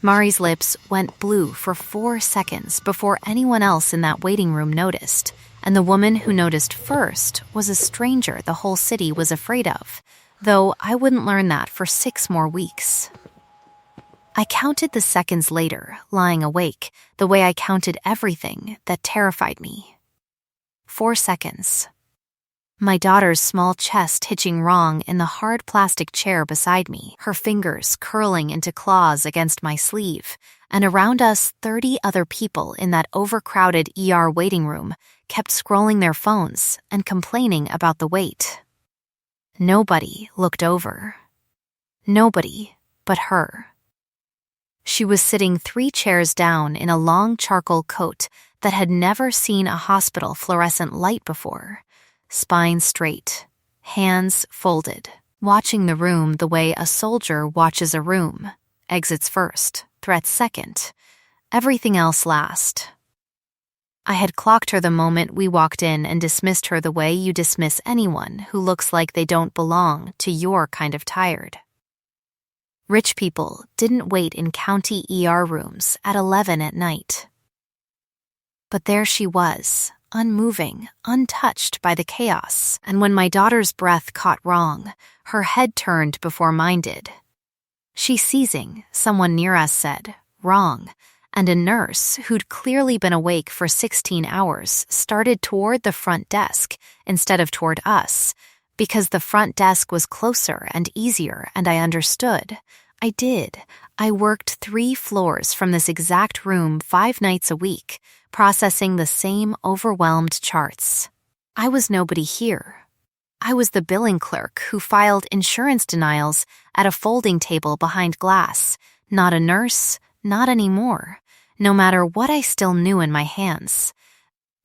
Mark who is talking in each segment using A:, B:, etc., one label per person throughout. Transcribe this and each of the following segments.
A: Mari's lips went blue for 4 seconds before anyone else in that waiting room noticed, and the woman who noticed first was a stranger the whole city was afraid of, though I wouldn't learn that for 6 more weeks. I counted the seconds later, lying awake, the way I counted everything that terrified me. 4 seconds. My daughter's small chest hitching wrong in the hard plastic chair beside me, her fingers curling into claws against my sleeve, and around us 30 other people in that overcrowded ER waiting room kept scrolling their phones and complaining about the wait. Nobody looked over. Nobody but her. She was sitting 3 chairs down in a long charcoal coat that had never seen a hospital fluorescent light before, spine straight, hands folded, watching the room the way a soldier watches a room, exits first, threats second, everything else last. I had clocked her the moment we walked in and dismissed her the way you dismiss anyone who looks like they don't belong to your kind of tired. Rich people didn't wait in county ER rooms at 11 at night. But there she was, unmoving, untouched by the chaos, and when my daughter's breath caught wrong, her head turned before mine did. "She's seizing," someone near us said, wrong, and a nurse who'd clearly been awake for 16 hours started toward the front desk instead of toward us, because the front desk was closer and easier, and I understood. I did. I worked 3 floors from this exact room 5 nights a week, processing the same overwhelmed charts. I was nobody here. I was the billing clerk who filed insurance denials at a folding table behind glass, not a nurse, not anymore, no matter what I still knew in my hands.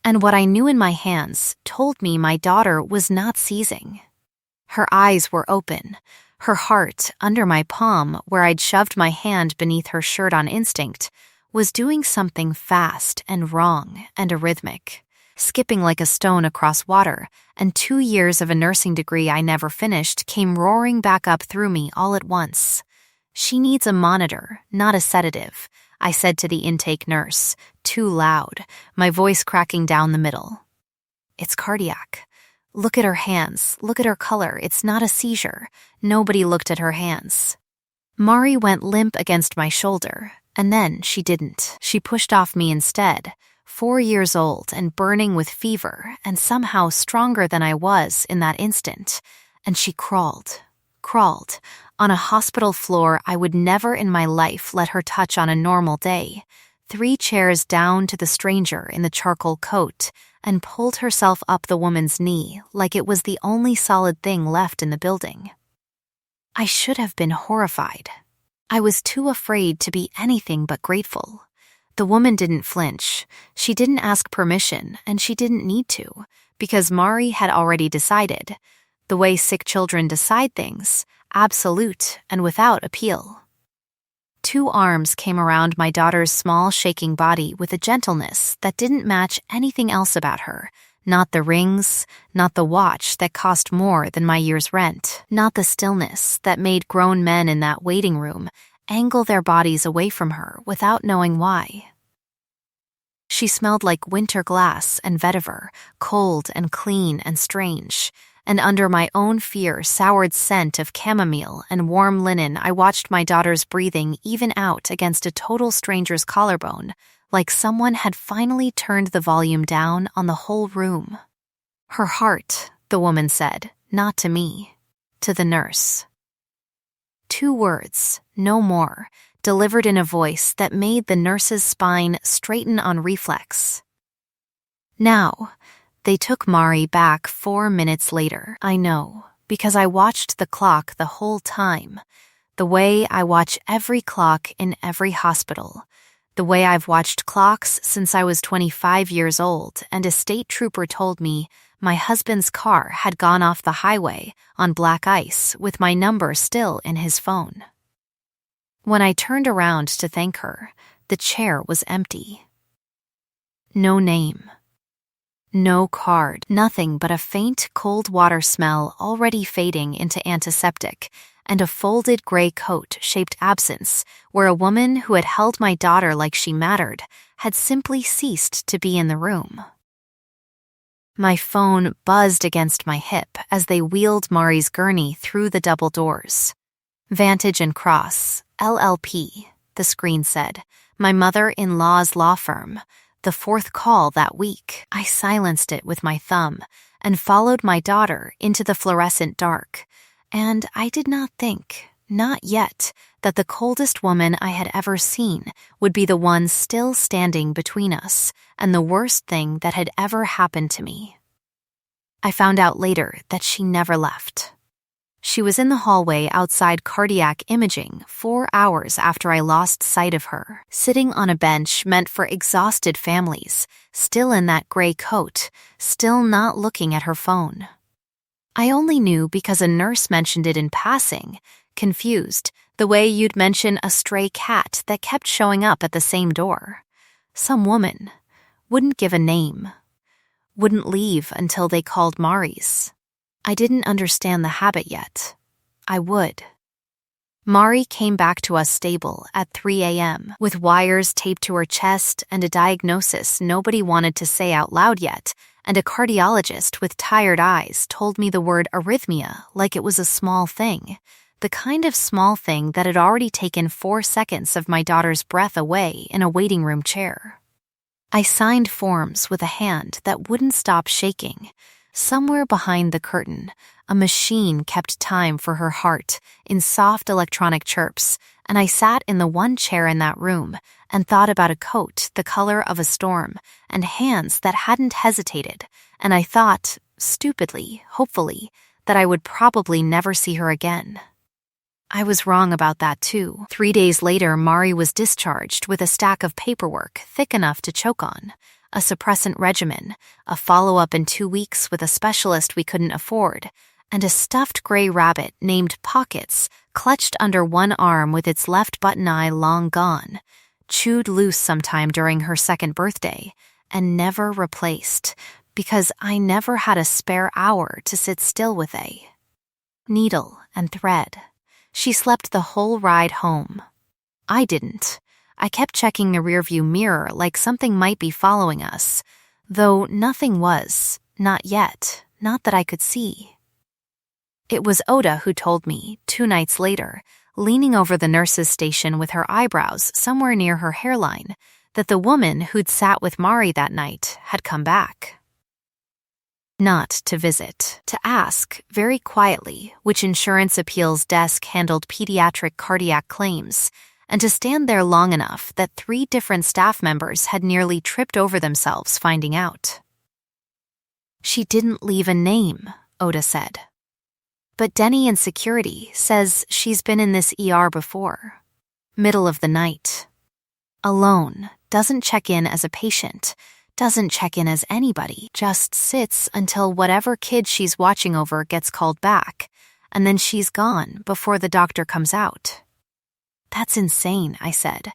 A: And what I knew in my hands told me my daughter was not seizing. Her eyes were open, her heart, under my palm where I'd shoved my hand beneath her shirt on instinct, was doing something fast and wrong and arrhythmic, skipping like a stone across water, and 2 years of a nursing degree I never finished came roaring back up through me all at once. "She needs a monitor, not a sedative," I said to the intake nurse, too loud, my voice cracking down the middle. "It's cardiac. Look at her hands, look at her color, it's not a seizure." Nobody looked at her hands. Mari went limp against my shoulder, and then she didn't. She pushed off me instead, 4 years old and burning with fever and somehow stronger than I was in that instant, and she crawled, on a hospital floor I would never in my life let her touch on a normal day, 3 chairs down to the stranger in the charcoal coat, and pulled herself up the woman's knee like it was the only solid thing left in the building. I should have been horrified. I was too afraid to be anything but grateful. The woman didn't flinch, she didn't ask permission, and she didn't need to, because Mari had already decided. The way sick children decide things, absolute and without appeal. 2 arms came around my daughter's small, shaking body with a gentleness that didn't match anything else about her. Not the rings, not the watch that cost more than my year's rent, not the stillness that made grown men in that waiting room angle their bodies away from her without knowing why. She smelled like winter glass and vetiver, cold and clean and strange, and under my own fear-soured scent of chamomile and warm linen, I watched my daughter's breathing even out against a total stranger's collarbone, like someone had finally turned the volume down on the whole room. "Her heart," the woman said, not to me, to the nurse. 2 words, no more, delivered in a voice that made the nurse's spine straighten on reflex. Now, they took Mari back 4 minutes later. I know, because I watched the clock the whole time, the way I watch every clock in every hospital, the way I've watched clocks since I was 25 years old, and a state trooper told me my husband's car had gone off the highway on black ice with my number still in his phone. When I turned around to thank her, the chair was empty. No name. No card, nothing but a faint cold water smell already fading into antiseptic, and a folded gray coat-shaped absence where a woman who had held my daughter like she mattered had simply ceased to be in the room. My phone buzzed against my hip as they wheeled Mari's gurney through the double doors. Vantage and Cross, LLP, the screen said, my mother-in-law's law firm, the fourth call that week. I silenced it with my thumb and followed my daughter into the fluorescent dark, and I did not think, not yet, that the coldest woman I had ever seen would be the one still standing between us and the worst thing that had ever happened to me. I found out later that she never left. She was in the hallway outside cardiac imaging 4 hours after I lost sight of her, sitting on a bench meant for exhausted families, still in that gray coat, still not looking at her phone. I only knew because a nurse mentioned it in passing, confused, the way you'd mention a stray cat that kept showing up at the same door. Some woman. Wouldn't give a name. Wouldn't leave until they called Mari's. I didn't understand the habit yet. I would. Mari came back to us stable at 3 a.m. with wires taped to her chest and a diagnosis nobody wanted to say out loud yet, and a cardiologist with tired eyes told me the word arrhythmia like it was a small thing, the kind of small thing that had already taken 4 seconds of my daughter's breath away in a waiting room chair. I signed forms with a hand that wouldn't stop shaking. Somewhere behind the curtain, a machine kept time for her heart in soft electronic chirps, and I sat in the one chair in that room and thought about a coat the color of a storm and hands that hadn't hesitated, and I thought, stupidly, hopefully, that I would probably never see her again. I was wrong about that too. 3 days later, Mari was discharged with a stack of paperwork thick enough to choke on, a suppressant regimen, a follow-up in 2 weeks with a specialist we couldn't afford, and a stuffed gray rabbit named Pockets clutched under one arm with its left button eye long gone, chewed loose sometime during her 2nd birthday, and never replaced, because I never had a spare hour to sit still with a needle and thread. She slept the whole ride home. I didn't. I kept checking the rearview mirror like something might be following us, though nothing was, not yet, not that I could see. It was Oda who told me, 2 nights later, leaning over the nurse's station with her eyebrows somewhere near her hairline, that the woman who'd sat with Mari that night had come back. Not to visit, to ask, very quietly, which insurance appeals desk handled pediatric cardiac claims, and to stand there long enough that 3 different staff members had nearly tripped over themselves finding out. She didn't leave a name, Oda said. But Denny in security says she's been in this ER before. Middle of the night. Alone, doesn't check in as a patient, doesn't check in as anybody, just sits until whatever kid she's watching over gets called back, and then she's gone before the doctor comes out. That's insane, I said.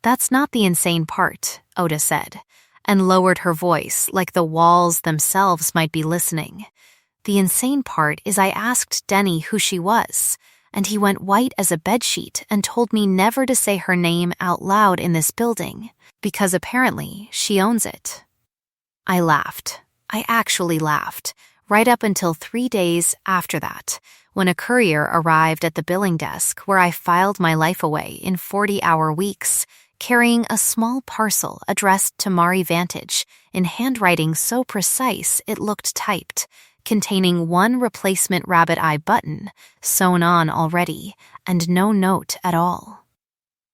A: That's not the insane part, Oda said, and lowered her voice like the walls themselves might be listening. The insane part is I asked Denny who she was, and he went white as a bedsheet and told me never to say her name out loud in this building, because apparently she owns it. I laughed. I actually laughed, right up until 3 days after that, when a courier arrived at the billing desk where I filed my life away in 40-hour weeks, carrying a small parcel addressed to Mari Vantage in handwriting so precise it looked typed, containing 1 replacement rabbit eye button sewn on already and no note at all.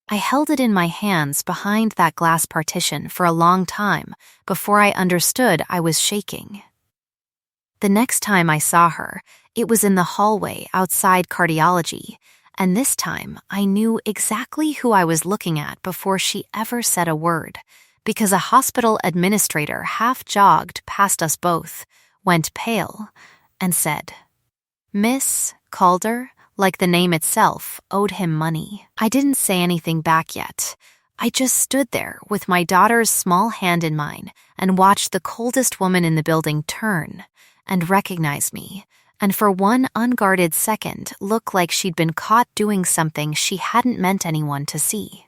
A: I held it in my hands behind that glass partition for a long time before I understood I was shaking. The next time I saw her, it was in the hallway outside cardiology, and this time I knew exactly who I was looking at before she ever said a word, because a hospital administrator half-jogged past us both, went pale, and said, "Miss Calder," like the name itself owed him money. I didn't say anything back yet. I just stood there with my daughter's small hand in mine and watched the coldest woman in the building turn and recognize me and for one unguarded second looked like she'd been caught doing something she hadn't meant anyone to see.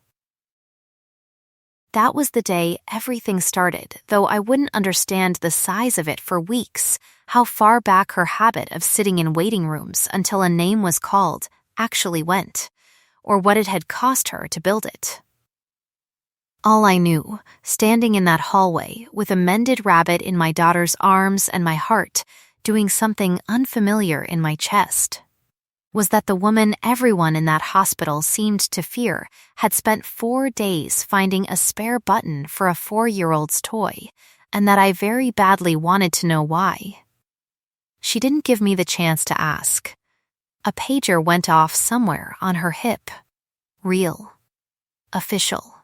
A: That was the day everything started, though I wouldn't understand the size of it for weeks, how far back her habit of sitting in waiting rooms until a name was called actually went, or what it had cost her to build it. All I knew, standing in that hallway with a mended rabbit in my daughter's arms and my heart doing something unfamiliar in my chest, was that the woman everyone in that hospital seemed to fear had spent 4 days finding a spare button for a 4-year-old's toy, and that I very badly wanted to know why. She didn't give me the chance to ask. A pager went off somewhere on her hip. Real. Official.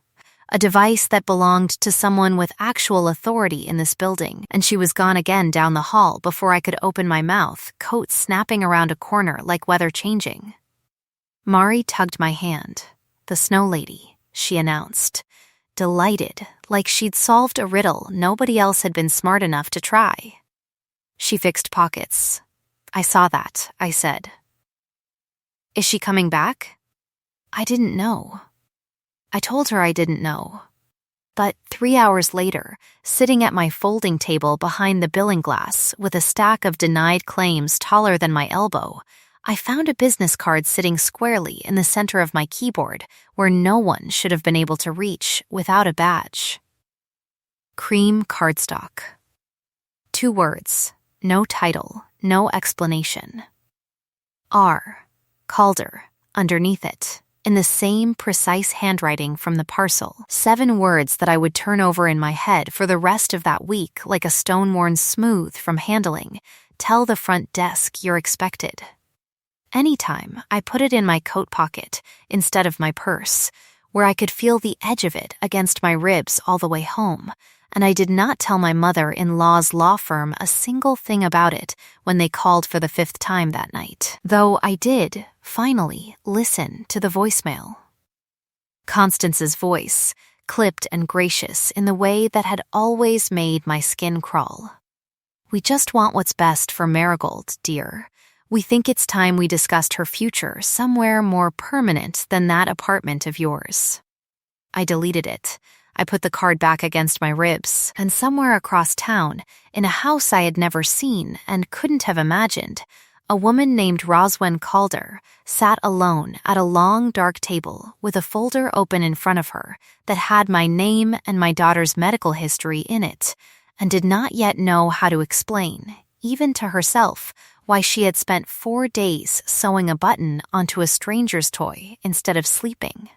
A: A device that belonged to someone with actual authority in this building, and she was gone again down the hall before I could open my mouth, coat snapping around a corner like weather changing. Mari tugged my hand. "The snow lady," she announced, delighted, like she'd solved a riddle nobody else had been smart enough to try. She fixed pockets. "I saw that," I said. "Is she coming back?" I didn't know. I told her I didn't know. But 3 hours later, sitting at my folding table behind the billing glass with a stack of denied claims taller than my elbow, I found a business card sitting squarely in the center of my keyboard where no one should have been able to reach without a badge. Cream cardstock. 2 words, no title, no explanation. R. Calder, underneath it. In the same precise handwriting from the parcel, 7 words that I would turn over in my head for the rest of that week like a stone worn smooth from handling. Tell the front desk you're expected. Anytime, I put it in my coat pocket instead of my purse, where I could feel the edge of it against my ribs all the way home, and I did not tell my mother-in-law's law firm a single thing about it when they called for the 5th time that night, though I did, finally, listen to the voicemail. Constance's voice, clipped and gracious in the way that had always made my skin crawl. "We just want what's best for Marigold, dear. We think it's time we discussed her future somewhere more permanent than that apartment of yours." I deleted it. I put the card back against my ribs, and somewhere across town, in a house I had never seen and couldn't have imagined, a woman named Roswen Calder sat alone at a long, dark table with a folder open in front of her that had my name and my daughter's medical history in it, and did not yet know how to explain, even to herself, why she had spent 4 days sewing a button onto a stranger's toy instead of sleeping.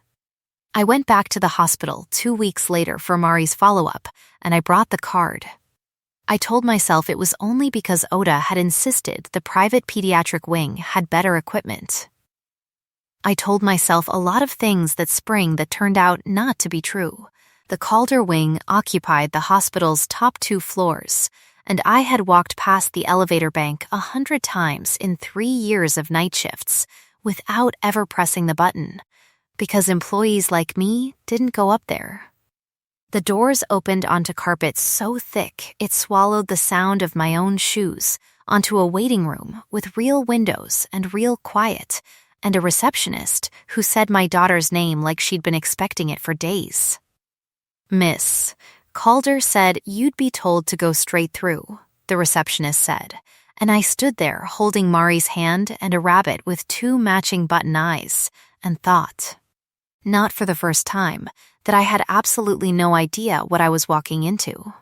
A: I went back to the hospital 2 weeks later for Mari's follow-up, and I brought the card. I told myself it was only because Oda had insisted the private pediatric wing had better equipment. I told myself a lot of things that spring that turned out not to be true. The Calder wing occupied the hospital's top 2 floors, and I had walked past the elevator bank 100 times in 3 years of night shifts without ever pressing the button, because employees like me didn't go up there. The doors opened onto carpet so thick it swallowed the sound of my own shoes onto a waiting room with real windows and real quiet, and a receptionist who said my daughter's name like she'd been expecting it for days. "Miss, Calder said you'd be told to go straight through," the receptionist said, and I stood there holding Mari's hand and a rabbit with 2 matching button eyes, and thought, not for the first time, that I had absolutely no idea what I was walking into.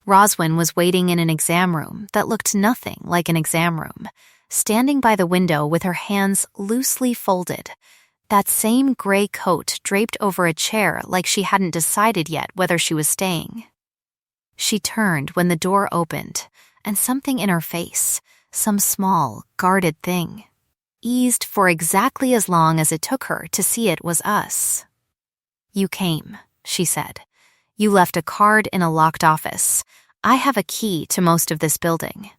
A: Roswen was waiting in an exam room that looked nothing like an exam room, standing by the window with her hands loosely folded, that same gray coat draped over a chair like she hadn't decided yet whether she was staying. She turned when the door opened, and something in her face, some small, guarded thing, eased for exactly as long as it took her to see it was us. "You came," she said. "You left a card in a locked office. I have a key to most of this building."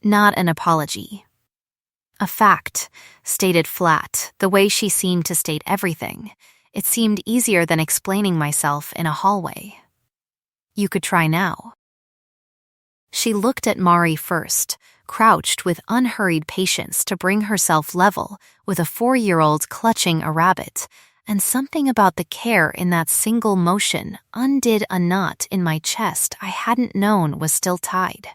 A: Not an apology. A fact, stated flat, the way she seemed to state everything. It seemed easier than explaining myself in a hallway. "You could try now." She looked at Mari first, crouched with unhurried patience to bring herself level with a 4-year-old clutching a rabbit, and something about the care in that single motion undid a knot in my chest I hadn't known was still tied.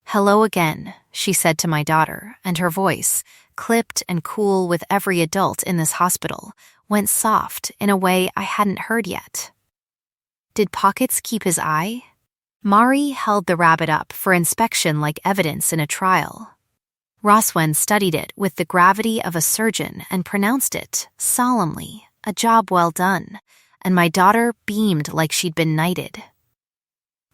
A: "Hello again," she said to my daughter, and her voice, clipped and cool with every adult in this hospital, went soft in a way I hadn't heard yet. "Did Pockets keep his eye?" Mari held the rabbit up for inspection like evidence in a trial. Roswen studied it with the gravity of a surgeon and pronounced it, solemnly, a job well done, and my daughter beamed like she'd been knighted.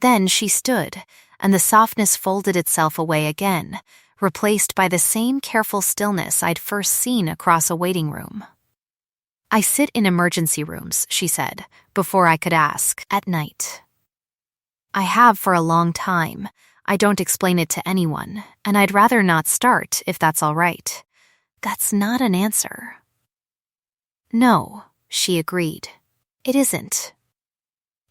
A: Then she stood, and the softness folded itself away again, replaced by the same careful stillness I'd first seen across a waiting room. "I sit in emergency rooms," she said, before I could ask, "at night." "I have for a long time. I don't explain it to anyone, and I'd rather not start if that's all right." "That's not an answer." "No," she agreed. "It isn't."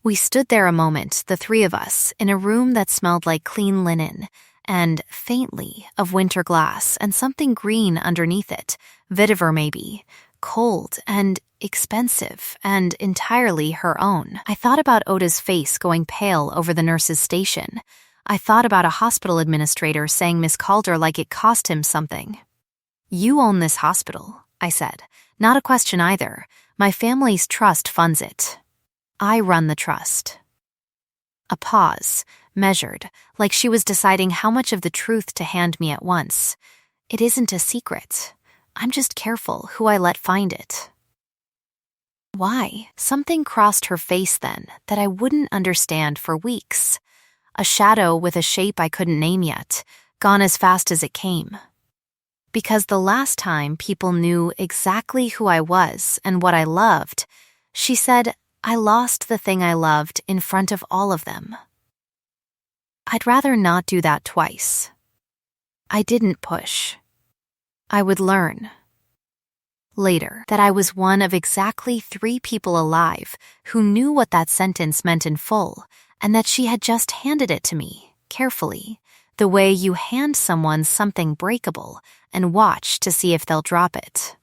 A: We stood there a moment, the three of us, in a room that smelled like clean linen, and, faintly, of winter glass and something green underneath it, vetiver maybe, cold and expensive and entirely her own. I thought about Oda's face going pale over the nurse's station. I thought about a hospital administrator saying Miss Calder like it cost him something. "You own this hospital," I said. "Not a question either. My family's trust funds it. I run the trust." A pause, measured, like she was deciding how much of the truth to hand me at once. "It isn't a secret. I'm just careful who I let find it." Why? Something crossed her face then that I wouldn't understand for weeks. A shadow with a shape I couldn't name yet, gone as fast as it came. Because the last time people knew exactly who I was and what I loved, she said, I lost the thing I loved in front of all of them. I'd rather not do that twice. I didn't push. I would learn. Later, that I was one of exactly 3 people alive who knew what that sentence meant in full, and that she had just handed it to me, carefully, the way you hand someone something breakable and watch to see if they'll drop it.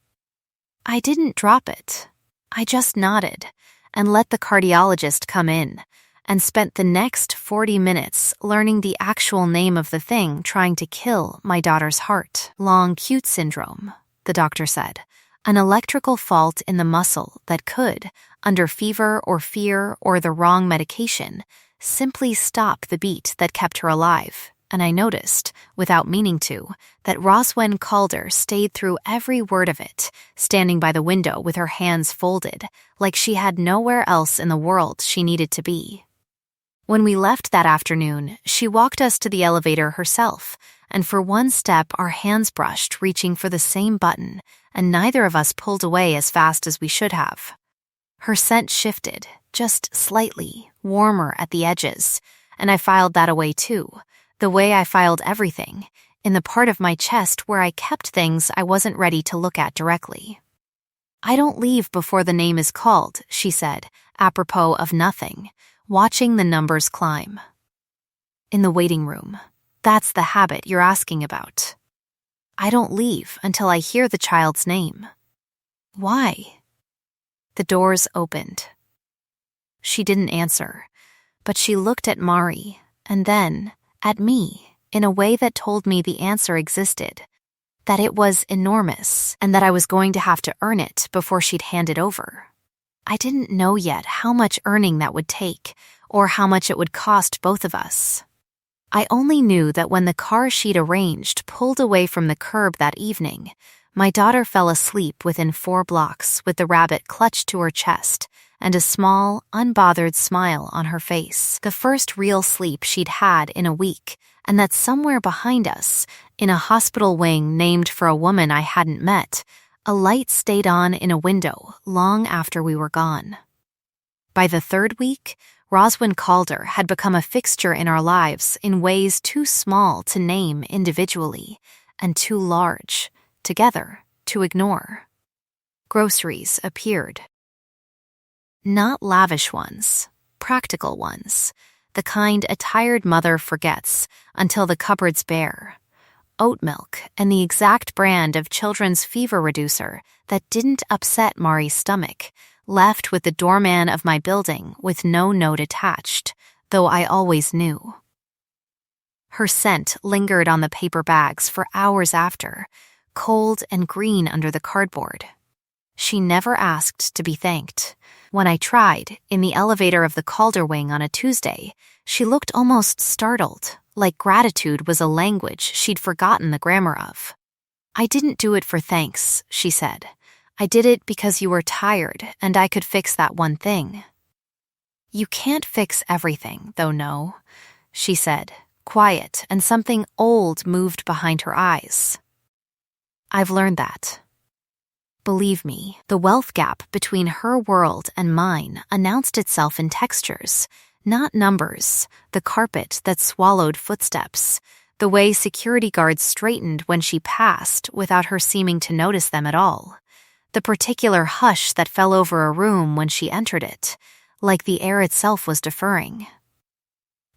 A: I didn't drop it. I just nodded and let the cardiologist come in, and spent the next 40 minutes learning the actual name of the thing trying to kill my daughter's heart. Long-Q syndrome, the doctor said. An electrical fault in the muscle that could, under fever or fear or the wrong medication, simply stop the beat that kept her alive. And I noticed, without meaning to, that Roswen Calder stayed through every word of it, standing by the window with her hands folded, like she had nowhere else in the world she needed to be. When we left that afternoon, she walked us to the elevator herself, and for one step our hands brushed, reaching for the same button, and neither of us pulled away as fast as we should have. Her scent shifted, just slightly, warmer at the edges, and I filed that away too, the way I filed everything, in the part of my chest where I kept things I wasn't ready to look at directly. I don't leave before the name is called, she said, apropos of nothing, watching the numbers climb. In the waiting room. That's the habit you're asking about. I don't leave until I hear the child's name. Why? The doors opened. She didn't answer, but she looked at Mari, and then at me, in a way that told me the answer existed, that it was enormous, and that I was going to have to earn it before she'd hand it over. I didn't know yet how much earning that would take, or how much it would cost both of us. I only knew that when the car she'd arranged pulled away from the curb that evening, my daughter fell asleep within 4 blocks with the rabbit clutched to her chest and a small, unbothered smile on her face, the first real sleep she'd had in a week, and that somewhere behind us, in a hospital wing named for a woman I hadn't met, a light stayed on in a window long after we were gone. By the 3rd week, Roswen Calder had become a fixture in our lives in ways too small to name individually and too large, together, to ignore. Groceries appeared. Not lavish ones, practical ones, the kind a tired mother forgets until the cupboard's bare. Oat milk and the exact brand of children's fever reducer that didn't upset Mari's stomach, left with the doorman of my building with no note attached, though I always knew. Her scent lingered on the paper bags for hours after, cold and green under the cardboard. She never asked to be thanked. When I tried, in the elevator of the Calder wing on a Tuesday, she looked almost startled, like gratitude was a language she'd forgotten the grammar of. "I didn't do it for thanks," she said. "I did it because you were tired and I could fix that one thing." "You can't fix everything, though, no," she said, quiet, and something old moved behind her eyes. "I've learned that." Believe me, the wealth gap between her world and mine announced itself in textures, not numbers, the carpet that swallowed footsteps, the way security guards straightened when she passed without her seeming to notice them at all, the particular hush that fell over a room when she entered it, like the air itself was deferring.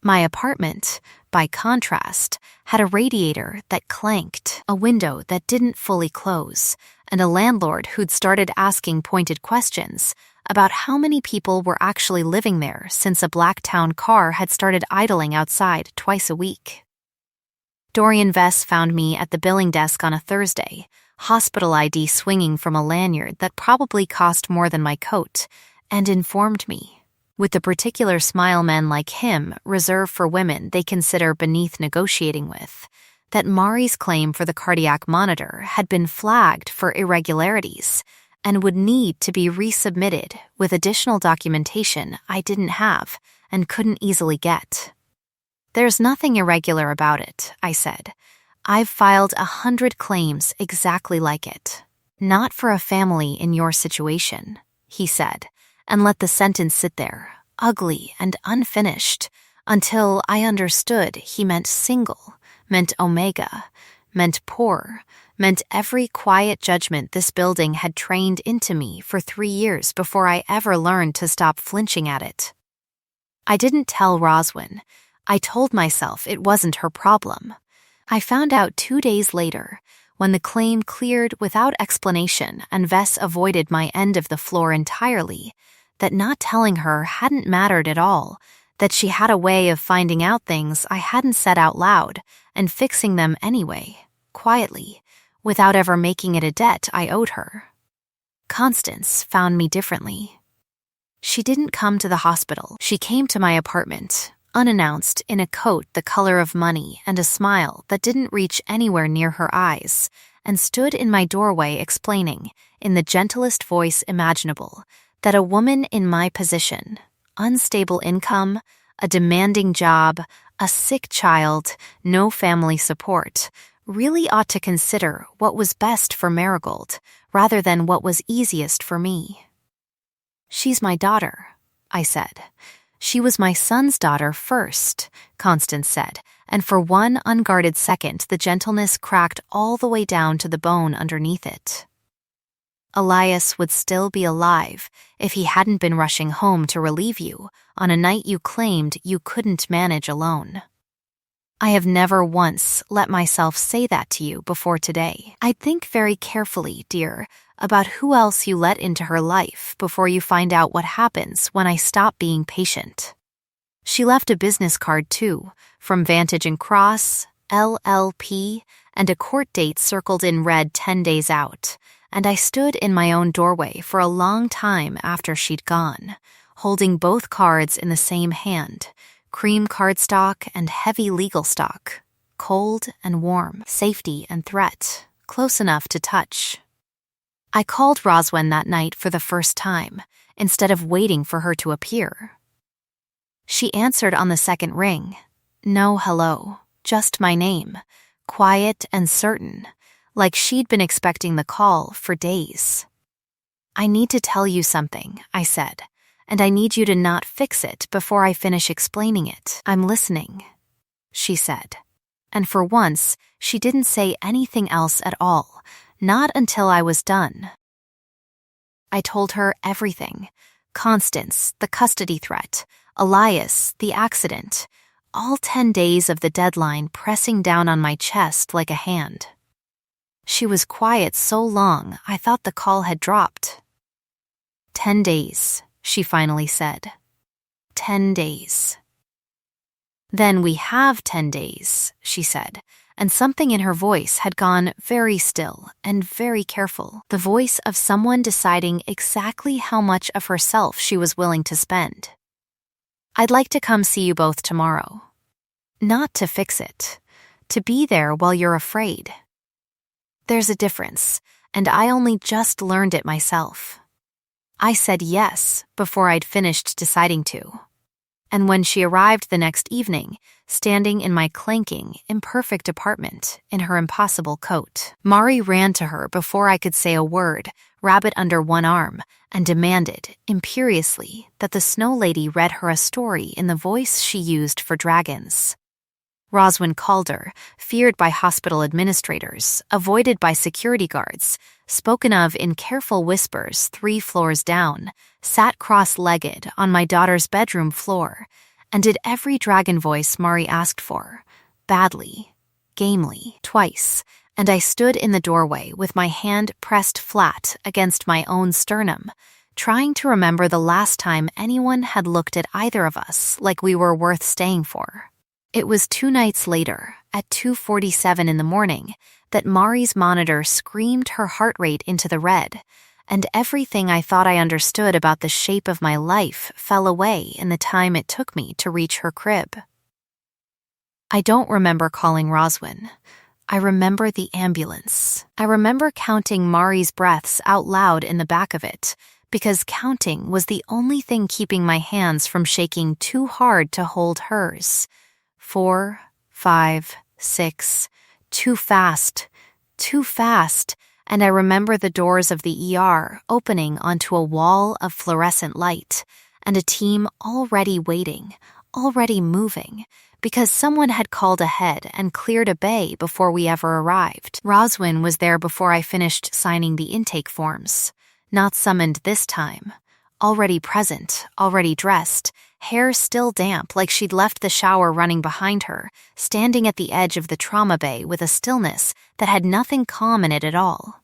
A: My apartment, by contrast, had a radiator that clanked, a window that didn't fully close, and a landlord who'd started asking pointed questions about how many people were actually living there since a Blacktown car had started idling outside twice a week. Dorian Vess found me at the billing desk on a Thursday, hospital ID swinging from a lanyard that probably cost more than my coat, and informed me, with the particular smile men like him reserve for women they consider beneath negotiating with, that Mari's claim for the cardiac monitor had been flagged for irregularities and would need to be resubmitted with additional documentation I didn't have and couldn't easily get. "There's nothing irregular about it," I said. "I've filed 100 claims exactly like it. Not for a family in your situation," he said, and let the sentence sit there, ugly and unfinished, until I understood he meant single, meant omega, meant poor, meant every quiet judgment this building had trained into me for 3 years before I ever learned to stop flinching at it. I didn't tell Roswin. I told myself it wasn't her problem. I found out 2 days later, when the claim cleared without explanation and Vess avoided my end of the floor entirely, that not telling her hadn't mattered at all, that she had a way of finding out things I hadn't said out loud and fixing them anyway, quietly, without ever making it a debt I owed her. Constance found me differently. She didn't come to the hospital. She came to my apartment, unannounced, in a coat the color of money and a smile that didn't reach anywhere near her eyes, and stood in my doorway explaining, in the gentlest voice imaginable, that a woman in my position, unstable income, a demanding job, a sick child, no family support, really ought to consider what was best for Marigold rather than what was easiest for me. "She's my daughter," I said. "She was my son's daughter first," Constance said, and for one unguarded second the gentleness cracked all the way down to the bone underneath it. "Elias would still be alive if he hadn't been rushing home to relieve you on a night you claimed you couldn't manage alone. I have never once let myself say that to you before today. I'd think very carefully, dear, about who else you let into her life before you find out what happens when I stop being patient." She left a business card too, from Vantage and Cross, LLP, and a court date circled in red 10 days out, and I stood in my own doorway for a long time after she'd gone, holding both cards in the same hand, cream cardstock and heavy legal stock, cold and warm, safety and threat, close enough to touch. I called Roswin that night for the first time, instead of waiting for her to appear. She answered on the second ring. No hello, just my name, quiet and certain, like she'd been expecting the call for days. "I need to tell you something," I said, "and I need you to not fix it before I finish explaining it." "I'm listening," she said. And for once, she didn't say anything else at all, not until I was done. I told her everything, Constance, the custody threat, Elias, the accident, all 10 days of the deadline pressing down on my chest like a hand. She was quiet so long, I thought the call had dropped. 10 days, she finally said. 10 days. Then we have 10 days, she said, and something in her voice had gone very still and very careful, the voice of someone deciding exactly how much of herself she was willing to spend. I'd like to come see you both tomorrow. Not to fix it, to be there while you're afraid. There's a difference, and I only just learned it myself. I said yes before I'd finished deciding to. And when she arrived the next evening, standing in my clanking, imperfect apartment in her impossible coat, Mari ran to her before I could say a word, rabbit under one arm, and demanded, imperiously, that the snow lady read her a story in the voice she used for dragons. Roswin Calder, feared by hospital administrators, avoided by security guards, spoken of in careful whispers 3 floors down, sat cross-legged on my daughter's bedroom floor, and did every dragon voice Mari asked for, badly, gamely, twice, and I stood in the doorway with my hand pressed flat against my own sternum, trying to remember the last time anyone had looked at either of us like we were worth staying for. It was 2 nights later, at 2:47 in the morning, that Mari's monitor screamed her heart rate into the red, and everything I thought I understood about the shape of my life fell away in the time it took me to reach her crib. I don't remember calling Roswin. I remember the ambulance. I remember counting Mari's breaths out loud in the back of it, because counting was the only thing keeping my hands from shaking too hard to hold hers. 4, 5, 6, too fast, and I remember the doors of the ER opening onto a wall of fluorescent light, and a team already waiting, already moving, because someone had called ahead and cleared a bay before we ever arrived. Roswin was there before I finished signing the intake forms, not summoned this time, already present, already dressed, hair still damp like she'd left the shower running behind her, standing at the edge of the trauma bay with a stillness that had nothing calm in it at all.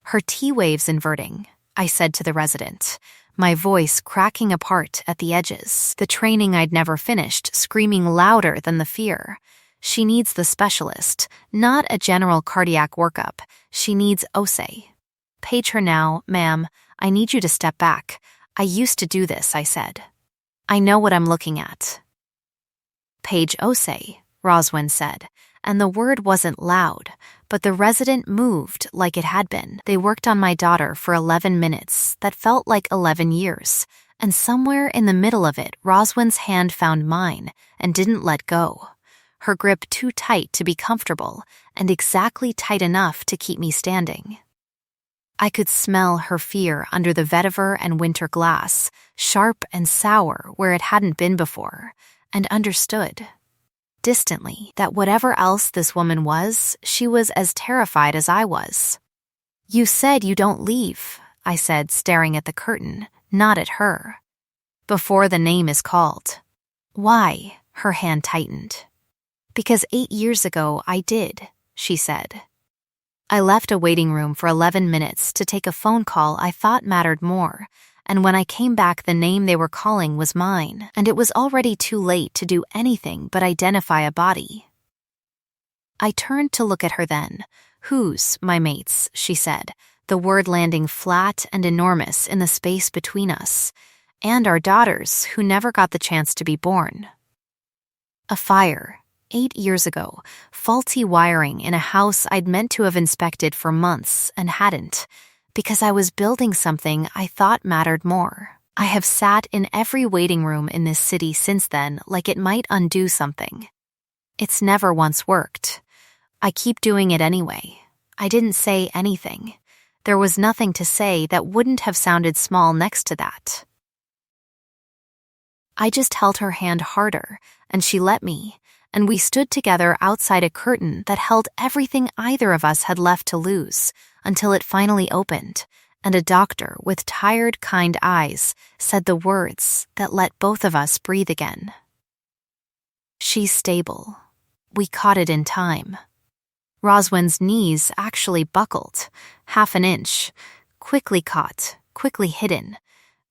A: Her T-wave's inverting, I said to the resident, my voice cracking apart at the edges, the training I'd never finished screaming louder than the fear. She needs the specialist, not a general cardiac workup. She needs OSE. Page her now, ma'am. I need you to step back. I used to do this, I said. I know what I'm looking at. Page OSE, Roswin said, and the word wasn't loud, but the resident moved like it had been. They worked on my daughter for 11 minutes that felt like 11 years, and somewhere in the middle of it, Roswin's hand found mine and didn't let go, her grip too tight to be comfortable and exactly tight enough to keep me standing. I could smell her fear under the vetiver and winter glass, sharp and sour where it hadn't been before, and understood, distantly, that whatever else this woman was, she was as terrified as I was. You said you don't leave, I said, staring at the curtain, not at her. Before the name is called. Why? Her hand tightened. Because 8 years ago I did, she said. I left a waiting room for 11 minutes to take a phone call I thought mattered more, and when I came back the name they were calling was mine, and it was already too late to do anything but identify a body. I turned to look at her then. Whose, my mates, she said, the word landing flat and enormous in the space between us, and our daughters who never got the chance to be born. A fire. 8 years ago, faulty wiring in a house I'd meant to have inspected for months and hadn't, because I was building something I thought mattered more. I have sat in every waiting room in this city since then like it might undo something. It's never once worked. I keep doing it anyway. I didn't say anything. There was nothing to say that wouldn't have sounded small next to that. I just held her hand harder, and she let me, and we stood together outside a curtain that held everything either of us had left to lose, until it finally opened, and a doctor with tired, kind eyes said the words that let both of us breathe again. "She's stable." We caught it in time. Roswin's knees actually buckled, half an inch, quickly caught, quickly hidden.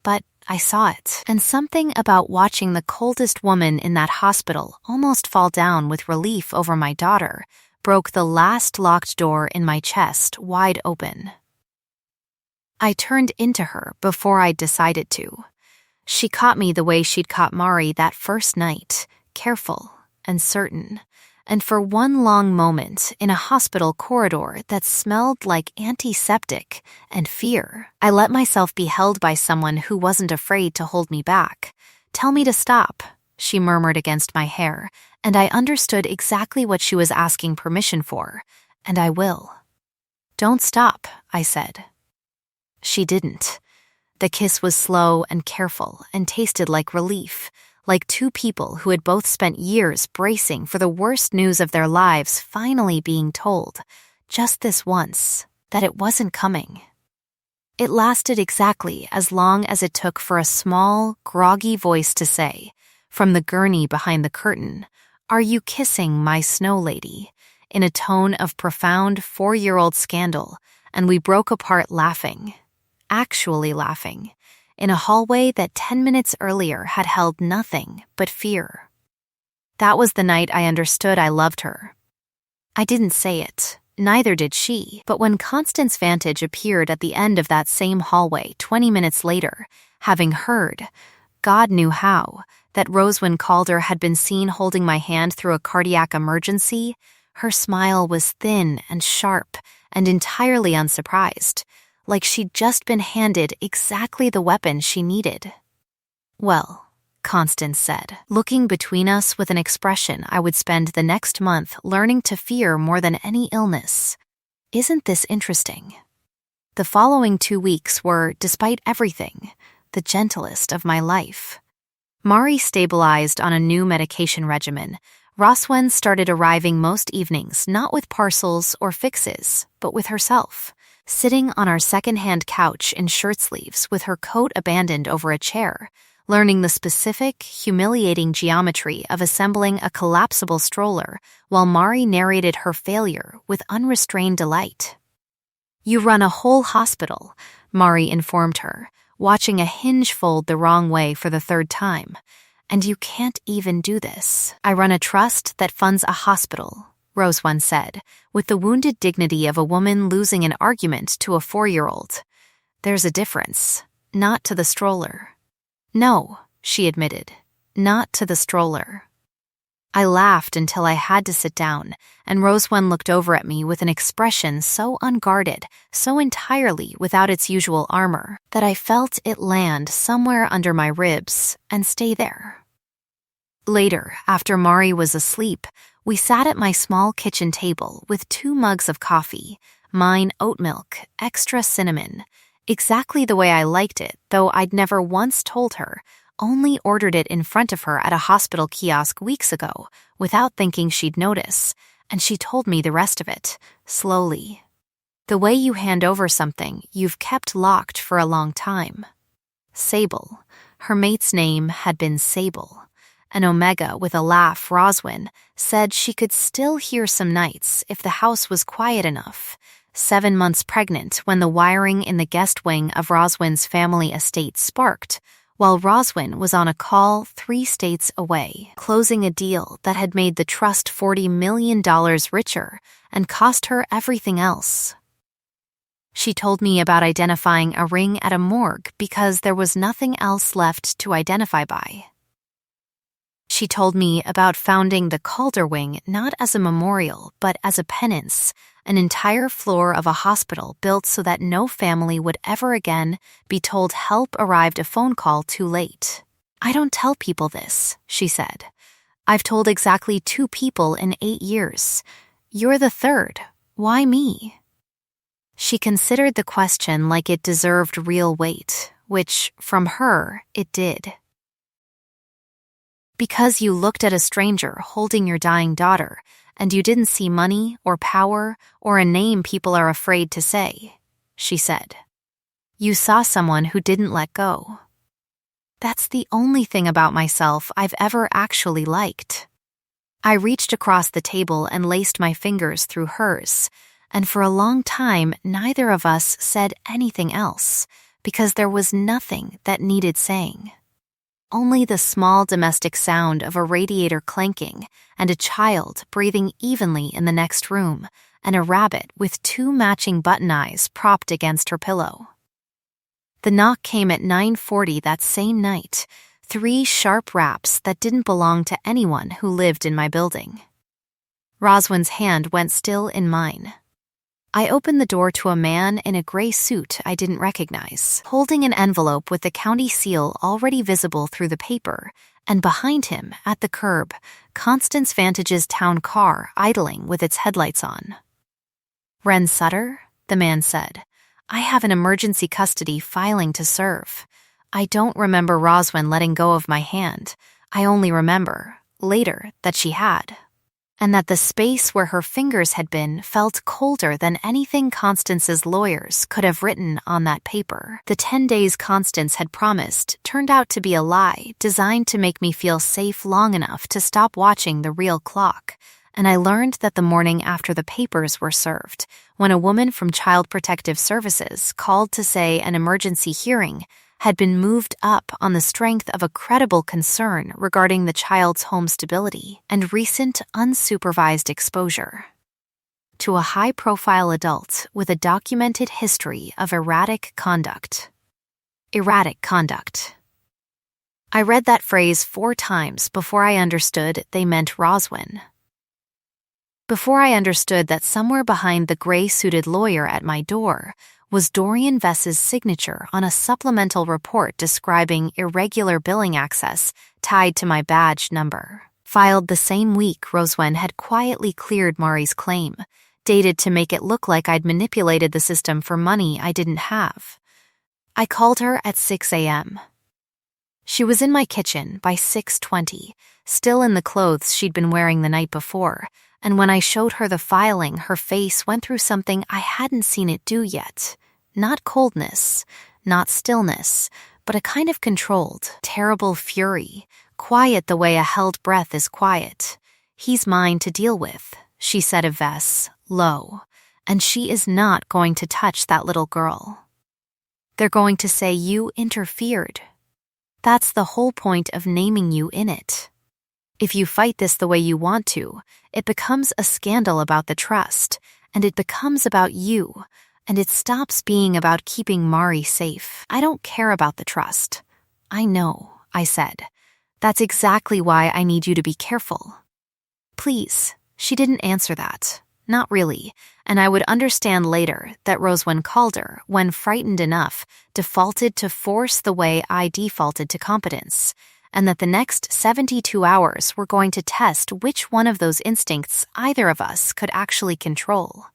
A: But I saw it, and something about watching the coldest woman in that hospital almost fall down with relief over my daughter broke the last locked door in my chest wide open. I turned into her before I'd decided to. She caught me the way she'd caught Mari that first night, careful and certain, and for one long moment in a hospital corridor that smelled like antiseptic and fear, I let myself be held by someone who wasn't afraid to hold me back. "Tell me to stop," she murmured against my hair, and I understood exactly what she was asking permission for, and I will. "Don't stop," I said. She didn't. The kiss was slow and careful and tasted like relief, like two people who had both spent years bracing for the worst news of their lives finally being told, just this once, that it wasn't coming. It lasted exactly as long as it took for a small, groggy voice to say, from the gurney behind the curtain, "Are you kissing my snow lady?" in a tone of profound 4-year-old scandal, and we broke apart laughing, actually laughing, in a hallway that 10 minutes earlier had held nothing but fear. That was the night I understood I loved her. I didn't say it, neither did she, but when Constance Vantage appeared at the end of that same hallway 20 minutes later, having heard, God knew how, that Roswin Calder had been seen holding my hand through a cardiac emergency, her smile was thin and sharp and entirely unsurprised, like she'd just been handed exactly the weapon she needed. "Well," Constance said, looking between us with an expression I would spend the next month learning to fear more than any illness, "isn't this interesting?" The following 2 weeks were, despite everything, the gentlest of my life. Mari stabilized on a new medication regimen. Roswin started arriving most evenings not with parcels or fixes, but with herself, sitting on our second-hand couch in shirt sleeves with her coat abandoned over a chair, learning the specific, humiliating geometry of assembling a collapsible stroller while Mari narrated her failure with unrestrained delight. "You run a whole hospital," Mari informed her, watching a hinge fold the wrong way for the 3rd time. "And you can't even do this." "I run a trust that funds a hospital," Roswin said, with the wounded dignity of a woman losing an argument to a 4-year-old. "There's a difference. Not to the stroller." "No," she admitted, "not to the stroller." I laughed until I had to sit down, and Roswin looked over at me with an expression so unguarded, so entirely without its usual armor, that I felt it land somewhere under my ribs and stay there. Later, after Mari was asleep, we sat at my small kitchen table with 2 mugs of coffee, mine oat milk, extra cinnamon, exactly the way I liked it, though I'd never once told her, only ordered it in front of her at a hospital kiosk weeks ago, without thinking she'd notice, and she told me the rest of it, slowly. The way you hand over something you've kept locked for a long time. Sable. Her mate's name had been Sable. An Omega with a laugh, Roswin, said she could still hear some nights if the house was quiet enough. 7 months pregnant when the wiring in the guest wing of Roswin's family estate sparked, while Roswin was on a call 3 states away, closing a deal that had made the trust $40 million richer and cost her everything else. She told me about identifying a ring at a morgue because there was nothing else left to identify by. She told me about founding the Calder Wing not as a memorial, but as a penance, an entire floor of a hospital built so that no family would ever again be told help arrived a phone call too late. "I don't tell people this," she said. "I've told exactly 2 people in 8 years. You're the 3rd. Why me?" She considered the question like it deserved real weight, which, from her, it did. "Because you looked at a stranger holding your dying daughter, and you didn't see money or power or a name people are afraid to say," she said. You saw someone who didn't let go. That's the only thing about myself I've ever actually liked. I reached across the table and laced my fingers through hers, and for a long time neither of us said anything else, because there was nothing that needed saying. Only the small domestic sound of a radiator clanking and a child breathing evenly in the next room, and a rabbit with 2 matching button eyes propped against her pillow. The knock came at 9:40 that same night, 3 sharp raps that didn't belong to anyone who lived in my building. Roswin's hand went still in mine. I opened the door to a man in a gray suit I didn't recognize, holding an envelope with the county seal already visible through the paper, and behind him, at the curb, Constance Vantage's town car idling with its headlights on. "Wren Sutter?" the man said. "I have an emergency custody filing to serve. I don't remember Roswin letting go of my hand. I only remember, later, that she had. And that the space where her fingers had been felt colder than anything Constance's lawyers could have written on that paper. The 10 days Constance had promised turned out to be a lie designed to make me feel safe long enough to stop watching the real clock. And I learned that the morning after the papers were served, when a woman from Child Protective Services called to say an emergency hearing had been moved up on the strength of a credible concern regarding the child's home stability and recent unsupervised exposure to a high-profile adult with a documented history of erratic conduct. Erratic conduct. I read that phrase 4 times before I understood they meant Roswin. Before I understood that somewhere behind the gray-suited lawyer at my door was Dorian Vess's signature on a supplemental report describing irregular billing access tied to my badge number, filed the same week Roswin had quietly cleared Mari's claim, dated to make it look like I'd manipulated the system for money I didn't have. I called her at 6 a.m. She was in my kitchen by 6:20, still in the clothes she'd been wearing the night before, and when I showed her the filing, her face went through something I hadn't seen it do yet. Not coldness, not stillness, but a kind of controlled, terrible fury, quiet the way a held breath is quiet. "He's mine to deal with," she said of Vess, low, "and she is not going to touch that little girl. They're going to say you interfered. That's the whole point of naming you in it. If you fight this the way you want to, it becomes a scandal about the trust, and it becomes about you, and it stops being about keeping Mari safe. I don't care about the trust." "I know," I said. "That's exactly why I need you to be careful." "Please." She didn't answer that. Not really, and I would understand later that Roswin Calder, when frightened enough, defaulted to force the way I defaulted to competence, and that the next 72 hours were going to test which one of those instincts either of us could actually control.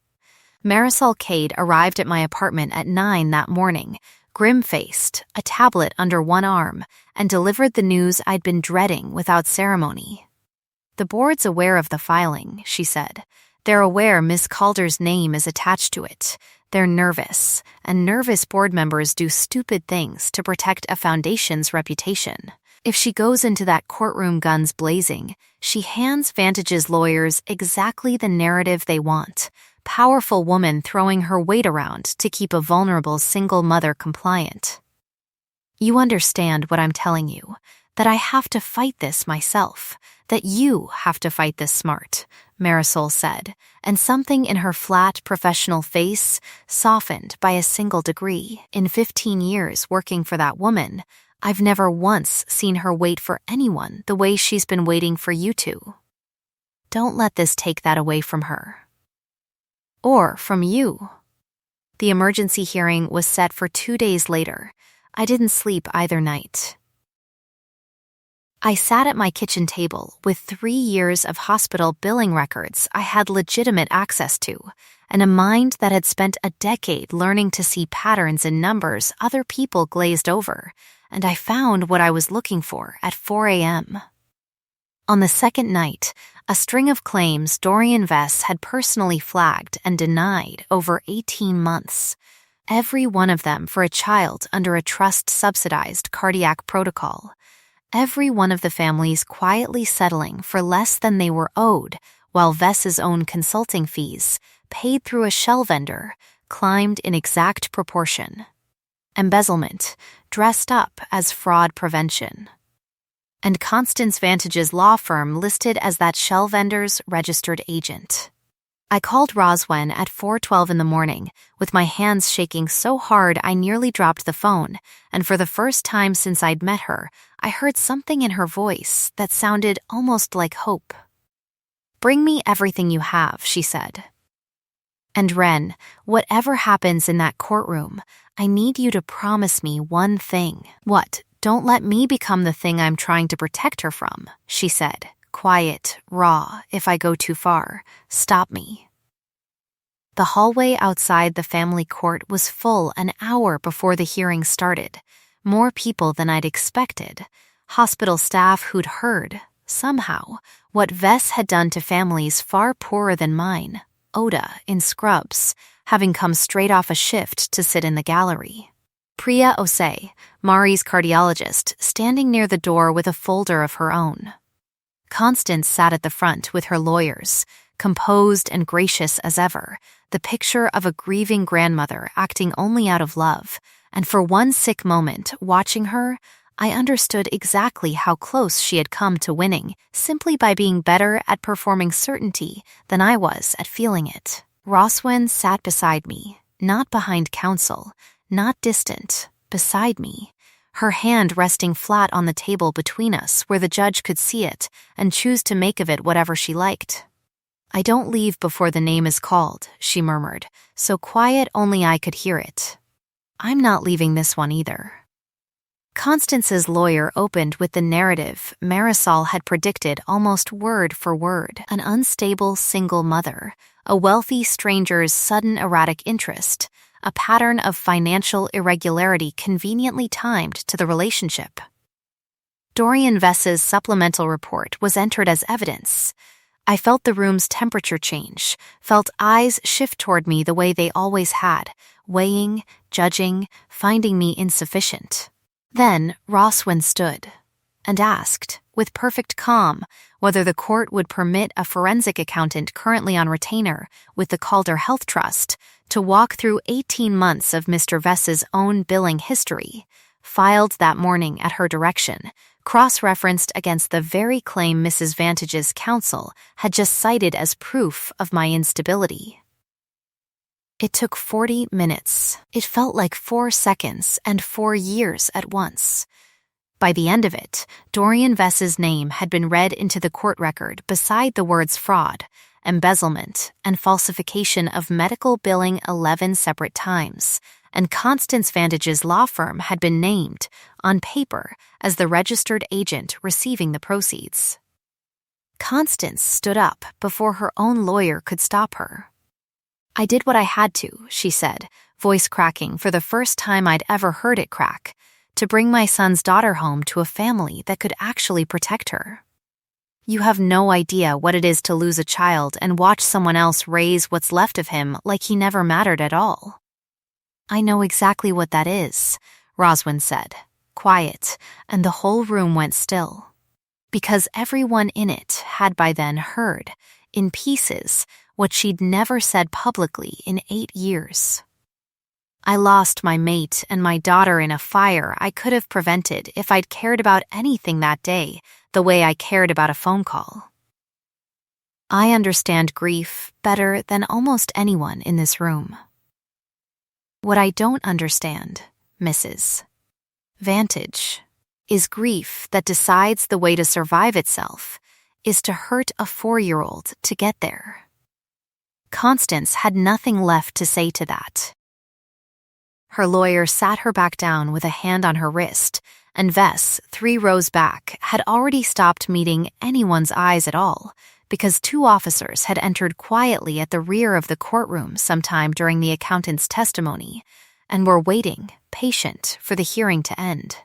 A: Marisol Cade arrived at my apartment at 9 that morning, grim-faced, a tablet under one arm, and delivered the news I'd been dreading without ceremony. "The board's aware of the filing," she said. "They're aware Miss Calder's name is attached to it. They're nervous, and nervous board members do stupid things to protect a foundation's reputation. If she goes into that courtroom guns blazing, she hands Vantage's lawyers exactly the narrative they want. Powerful woman throwing her weight around to keep a vulnerable single mother compliant. You understand what I'm telling you, that I have to fight this myself, that you have to fight this smart," Marisol said, and something in her flat, professional face softened by a single degree. "In 15 years working for that woman, I've never once seen her wait for anyone the way she's been waiting for you two. Don't let this take that away from her. Or from you." The emergency hearing was set for 2 days later. I didn't sleep either night. I sat at my kitchen table with 3 years of hospital billing records I had legitimate access to, and a mind that had spent a decade learning to see patterns in numbers other people glazed over, and I found what I was looking for at 4 a.m. On the second night, a string of claims Dorian Vess had personally flagged and denied over 18 months. every one of them for a child under a trust-subsidized cardiac protocol. Every one of the families quietly settling for less than they were owed, while Vess's own consulting fees, paid through a shell vendor, climbed in exact proportion. Embezzlement, dressed up as fraud prevention. And Constance Vantage's law firm listed as that shell vendor's registered agent. I called Roswen at 4:12 in the morning, with my hands shaking so hard I nearly dropped the phone, and for the first time since I'd met her, I heard something in her voice that sounded almost like hope. "Bring me everything you have," she said. "And Ren, whatever happens in that courtroom, I need you to promise me one thing." "What? Don't let me become the thing I'm trying to protect her from," she said. Quiet, raw. "If I go too far, stop me." The hallway outside the family court was full an hour before the hearing started. More people than I'd expected. Hospital staff who'd heard, somehow, what Vess had done to families far poorer than mine. Oda, in scrubs, having come straight off a shift to sit in the gallery. Priya Osei, Mari's cardiologist, standing near the door with a folder of her own. Constance sat at the front with her lawyers, composed and gracious as ever, the picture of a grieving grandmother acting only out of love, and for one sick moment, watching her, I understood exactly how close she had come to winning, simply by being better at performing certainty than I was at feeling it. Roswen sat beside me, not behind counsel, not distant, beside me, her hand resting flat on the table between us where the judge could see it and choose to make of it whatever she liked. "I don't leave before the name is called," she murmured, so quiet only I could hear it. "I'm not leaving this one either." Constance's lawyer opened with the narrative Marisol had predicted almost word for word: an unstable single mother, a wealthy stranger's sudden erratic interest, a pattern of financial irregularity conveniently timed to the relationship. Dorian Vess's supplemental report was entered as evidence. I felt the room's temperature change, felt eyes shift toward me the way they always had, weighing, judging, finding me insufficient. Then Roswen stood and asked, with perfect calm, whether the court would permit a forensic accountant currently on retainer with the Calder Health Trust to walk through 18 months of Mr. Vess's own billing history, filed that morning at her direction, cross-referenced against the very claim Mrs. Vantage's counsel had just cited as proof of my instability. It took 40 minutes. It felt like 4 seconds and 4 years at once. By the end of it, Dorian Vess's name had been read into the court record beside the words fraud, embezzlement, and falsification of medical billing 11 separate times, and Constance Vantage's law firm had been named, on paper, as the registered agent receiving the proceeds. Constance stood up before her own lawyer could stop her. "I did what I had to," she said, voice cracking for the first time I'd ever heard it crack, "to bring my son's daughter home to a family that could actually protect her. You have no idea what it is to lose a child and watch someone else raise what's left of him like he never mattered at all." "I know exactly what that is," Roswen said, quiet, and the whole room went still. Because everyone in it had by then heard, in pieces, what she'd never said publicly in 8 years. "I lost my mate and my daughter in a fire I could have prevented if I'd cared about anything that day the way I cared about a phone call. I understand grief better than almost anyone in this room. What I don't understand, Mrs. Vantage, is grief that decides the way to survive itself is to hurt a 4-year-old to get there." Constance had nothing left to say to that. Her lawyer sat her back down with a hand on her wrist, and Vess, 3 rows back, had already stopped meeting anyone's eyes at all, because 2 officers had entered quietly at the rear of the courtroom sometime during the accountant's testimony, and were waiting, patient, for the hearing to end.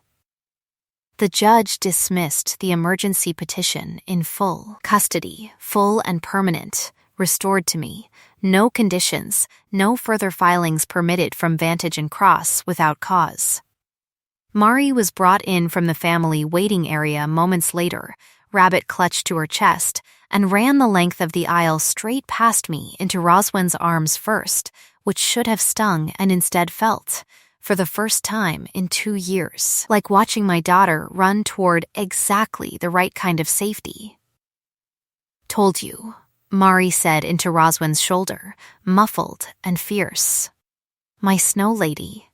A: The judge dismissed the emergency petition in full custody, full and permanent, restored to me, No conditions, no further filings permitted from Vantage and Cross without cause. Mari was brought in from the family waiting area moments later, rabbit clutched to her chest, and ran the length of the aisle straight past me into Roswen's arms first, which should have stung and instead felt, for the first time in 2 years, like watching my daughter run toward exactly the right kind of safety. "Told you," Mari said into Roswen's shoulder, muffled and fierce. "My snow lady."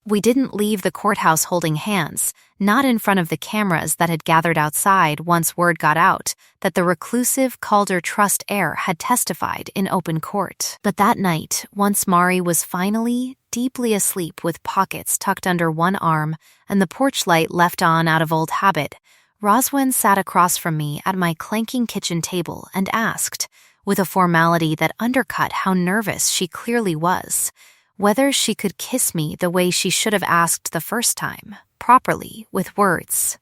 A: We didn't leave the courthouse holding hands, not in front of the cameras that had gathered outside once word got out that the reclusive Calder Trust heir had testified in open court. But that night, once Mari was finally deeply asleep with pockets tucked under one arm and the porch light left on out of old habit, Roswen sat across from me at my clanking kitchen table and asked, with a formality that undercut how nervous she clearly was, whether she could kiss me the way she should have asked the first time, properly, with words.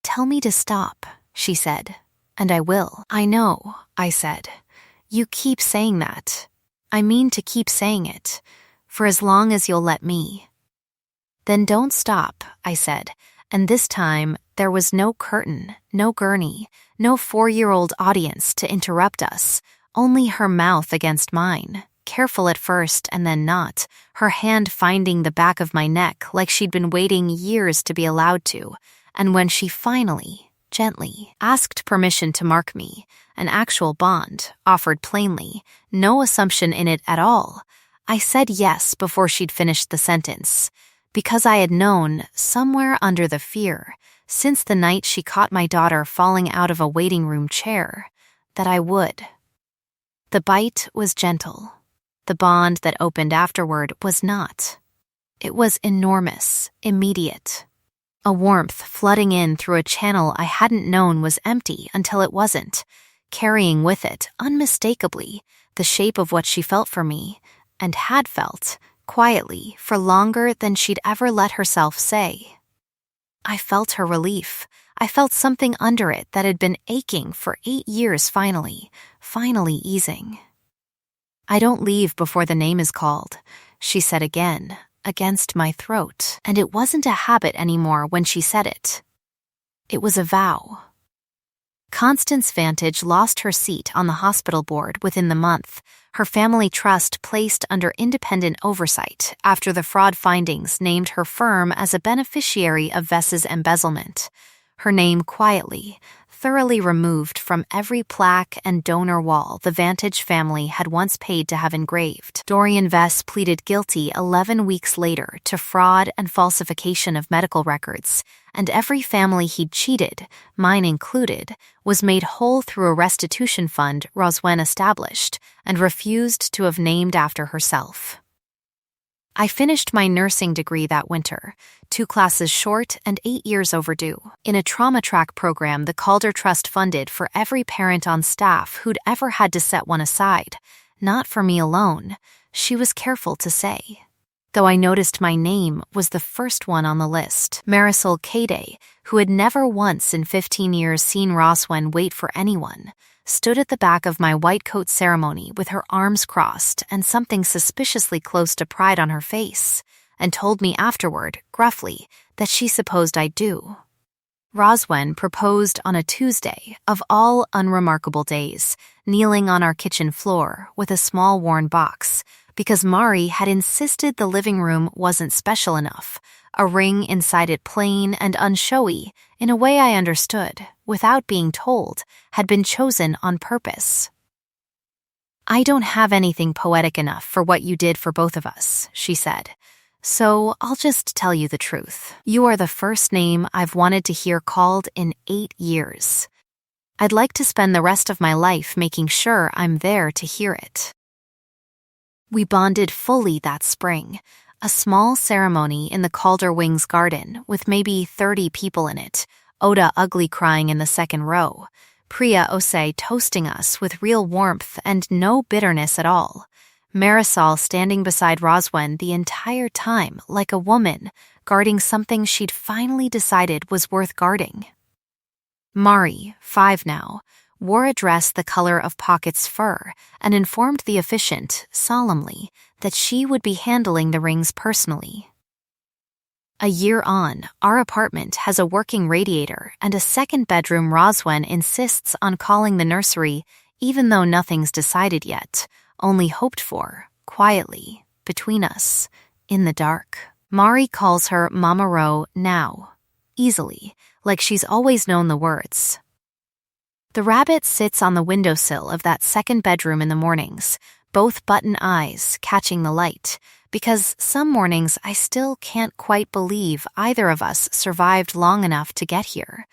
A: "Tell me to stop," she said, "and I will." "I know," I said. "You keep saying that. I mean to keep saying it, for as long as you'll let me." "Then don't stop," I said, and this time there was no curtain, no gurney, no 4-year-old audience to interrupt us, only her mouth against mine. Careful at first and then not, her hand finding the back of my neck like she'd been waiting years to be allowed to, and when she finally, gently, asked permission to mark me, an actual bond, offered plainly, no assumption in it at all, I said yes before she'd finished the sentence, because I had known, somewhere under the fear, since the night she caught my daughter falling out of a waiting room chair, that I would. The bite was gentle. The bond that opened afterward was not. It was enormous, immediate. A warmth flooding in through a channel I hadn't known was empty until it wasn't, carrying with it, unmistakably, the shape of what she felt for me, and had felt, quietly, for longer than she'd ever let herself say. I felt her relief. I felt something under it that had been aching for 8 years finally easing. "I don't leave before the name is called," she said again, against my throat, and it wasn't a habit anymore when she said it. It was a vow. Constance Vantage lost her seat on the hospital board within the month, her family trust placed under independent oversight after the fraud findings named her firm as a beneficiary of Vess's embezzlement. Her name quietly, thoroughly removed from every plaque and donor wall the Vantage family had once paid to have engraved. Dorian Vess pleaded guilty 11 weeks later to fraud and falsification of medical records, and every family he'd cheated, mine included, was made whole through a restitution fund Roswen established and refused to have named after herself. I finished my nursing degree that winter, 2 classes short and 8 years overdue, in a trauma track program the Calder Trust funded for every parent on staff who'd ever had to set one aside. Not for me alone, she was careful to say. Though I noticed my name was the first one on the list. Marisol Cade, who had never once in 15 years seen Roswen wait for anyone, stood at the back of my white coat ceremony with her arms crossed and something suspiciously close to pride on her face, and told me afterward, gruffly, that she supposed I'd do. Roswen proposed on a Tuesday, of all unremarkable days, kneeling on our kitchen floor with a small worn box, because Mari had insisted the living room wasn't special enough, a ring inside it plain and unshowy, in a way I understood, without being told, had been chosen on purpose. "I don't have anything poetic enough for what you did for both of us," she said. "So I'll just tell you the truth. You are the first name I've wanted to hear called in 8 years. I'd like to spend the rest of my life making sure I'm there to hear it." We bonded fully that spring, a small ceremony in the Calder Wings garden with maybe 30 people in it, Oda ugly crying in the second row, Priya Ose toasting us with real warmth and no bitterness at all, Marisol standing beside Roswen the entire time like a woman, guarding something she'd finally decided was worth guarding. Mari, 5 now, wore a dress the color of Pocket's fur, and informed the officiant, solemnly, that she would be handling the rings personally. A year on, our apartment has a working radiator and a second bedroom. Roswen insists on calling the nursery, even though nothing's decided yet, only hoped for, quietly, between us, in the dark. Mari calls her Mama Ro now, easily, like she's always known the words. The rabbit sits on the windowsill of that second bedroom in the mornings, both button eyes catching the light, because some mornings I still can't quite believe either of us survived long enough to get here,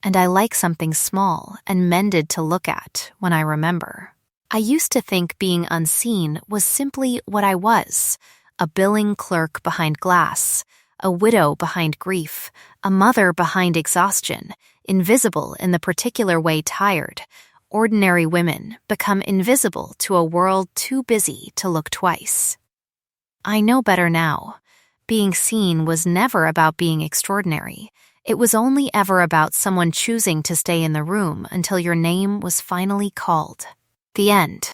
A: and I like something small and mended to look at when I remember. I used to think being unseen was simply what I was, a billing clerk behind glass, a widow behind grief, a mother behind exhaustion, invisible in the particular way tired. Ordinary women become invisible to a world too busy to look twice. I know better now. Being seen was never about being extraordinary. It was only ever about someone choosing to stay in the room until your name was finally called. The end.